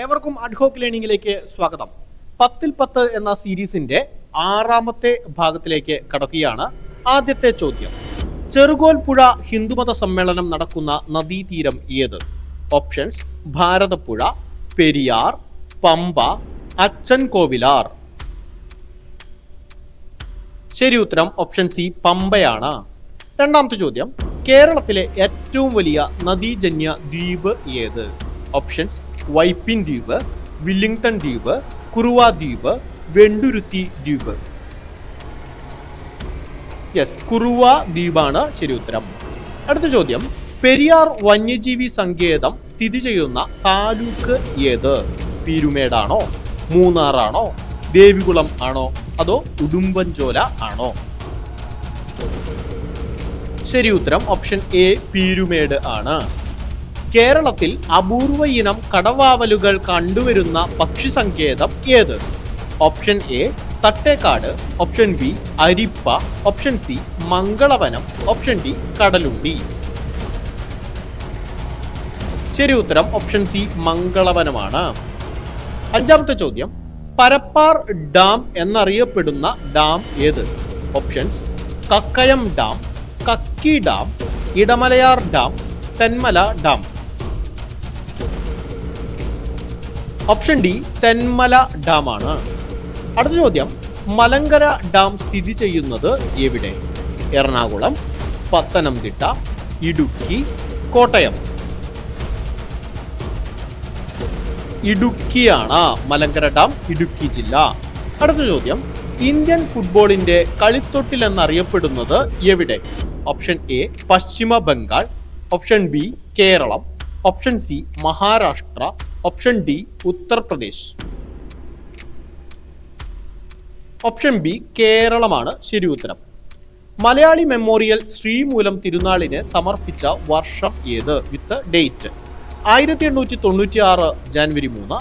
ഏവർക്കും അഡ്ഹോക്ക് ലേണിംഗിലേക്ക് സ്വാഗതം. 10ൽ 10 എന്ന സീരീസിന്റെ 6ാമത്തെ ഭാഗത്തിലേക്ക് കടക്കുകയാണ്. ആദ്യത്തെ ചോദ്യം: ചെറുകോൽ പുഴ ഹിന്ദുമത സമ്മേളനം നടക്കുന്ന നദീതീരം ഏത്? ഓപ്ഷൻസ്: ഭാരതപ്പുഴ, പെരിയാർ, പമ്പ, അച്ചൻ കോവിലാർ. ശരി ഉത്തരം ഓപ്ഷൻ സി, പമ്പയാണ്. രണ്ടാമത്തെ ചോദ്യം: കേരളത്തിലെ ഏറ്റവും വലിയ നദീജന്യ ദ്വീപ് ഏത്? ഓപ്ഷൻസ്: വൈപ്പിൻ ദ്വീപ്, വില്ലിംഗ്ടൺ ദ്വീപ്, കുറുവ ദ്വീപ്, വെണ്ടുരുത്തി ദ്വീപ്. യെസ്, കുറുവ ദ്വീപാണ് ശരി ഉത്തരം. അടുത്ത ചോദ്യം: പെരിയാർ വന്യജീവി സങ്കേതം സ്ഥിതി ചെയ്യുന്ന താലൂക്ക് ഏത്? പീരുമേടാണോ, മൂന്നാറാണോ, ദേവികുളം ആണോ, അതോ ഉടുമ്പൻചോല ആണോ? ശരി ഉത്തരം ഓപ്ഷൻ എ, പീരുമേട് ആണ്. കേരളത്തിൽ അപൂർവ ഇനം കടവാവലുകൾ കണ്ടുവരുന്ന പക്ഷി സങ്കേതം ഏത്? Option A, Thattekkad, option B, Arippa, option C, Mangalavanam, option D, Kadalundi. ശരി ഉത്തരം ഓപ്ഷൻ സി, മംഗളവനമാണ്. അഞ്ചാമത്തെ ചോദ്യം: പരപ്പാർ ഡാം എന്നറിയപ്പെടുന്ന ഡാം ഏത്? Options: Kakkayam dam, Kakki dam, Idamalayar dam, Thenmala dam. Option D, Thenmala dam ആണ്. അടുത്ത ചോദ്യം: മലങ്കര ഡാം സ്ഥിതി ചെയ്യുന്നത് എവിടെ? എറണാകുളം, പത്തനംതിട്ട, ഇടുക്കി, കോട്ടയം. ഇടുക്കിയാണ് മലങ്കര ഡാം, ഇടുക്കി ജില്ല. അടുത്ത ചോദ്യം: ഇന്ത്യൻ ഫുട്ബോളിന്റെ കളിത്തൊട്ടിൽ എന്നറിയപ്പെടുന്നത് എവിടെ? Option A, Paschima Bangal, option B, Keralam, option C, Maharashtra, option D, Uttar Pradesh. Option B, കേരളമാണ് ശരി ഉത്തരം. മലയാളി മെമ്മോറിയൽ ശ്രീമൂലം തിരുനാളിന് സമർപ്പിച്ച വർഷം ഏത്? വിത്ത് ഡേറ്റ്. 1896 ജാനുവരി 3,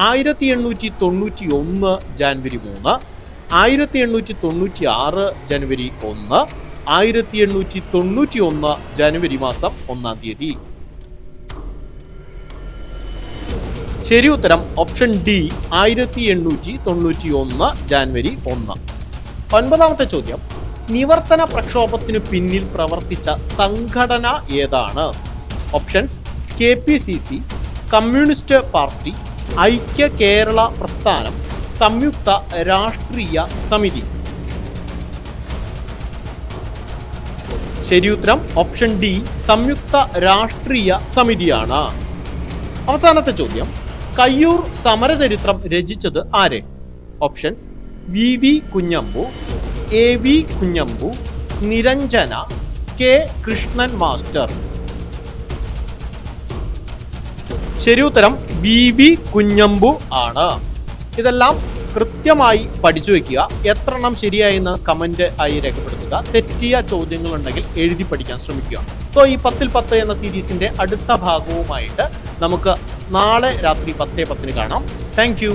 1891 ജാനുവരി 3, 1896 ജനുവരി 1, 1891 ജനുവരി മാസം 1-ാം തീയതി. ശരി ഉത്തരം ഓപ്ഷൻ ഡി, 1891 ജനുവരി 1. 9ാമത്തെ ചോദ്യം: നിവർത്തന പ്രക്ഷോഭത്തിനു പിന്നിൽ പ്രവർത്തിച്ച സംഘടന ഏതാണ്? ഓപ്ഷൻസ്: KPCC, കമ്മ്യൂണിസ്റ്റ് പാർട്ടി, ഐക്യ കേരള പ്രസ്ഥാനം, സംയുക്ത രാഷ്ട്രീയ സമിതി. ശരി ഉത്തരം ഓപ്ഷൻ ഡി, സംയുക്ത രാഷ്ട്രീയ സമിതിയാണ്. അവസാനത്തെ ചോദ്യം: കയ്യൂർ സമരചരിത്രം രചിച്ചത് ആര്? Options: VV Kunhambu, AV Kunhambu, Niranjana, K Krishnan master. ശരി ഉത്തരം VV കുഞ്ഞമ്പു ആണ്. ഇതെല്ലാം കൃത്യമായി പഠിച്ചു വെക്കുക. എത്രണ്ണം ശരിയായെന്ന് കമന്റ് ആയി രേഖപ്പെടുത്തുക. തെറ്റിയ ചോദ്യങ്ങളുണ്ടെങ്കിൽ എഴുതി പഠിക്കാൻ ശ്രമിക്കുക. സോ ഈ 10ൽ 10 എന്ന സീരീസിന്റെ അടുത്ത ഭാഗവുമായിട്ട് നമുക്ക് നാളെ രാത്രി 10:10 കാണാം. Thank you.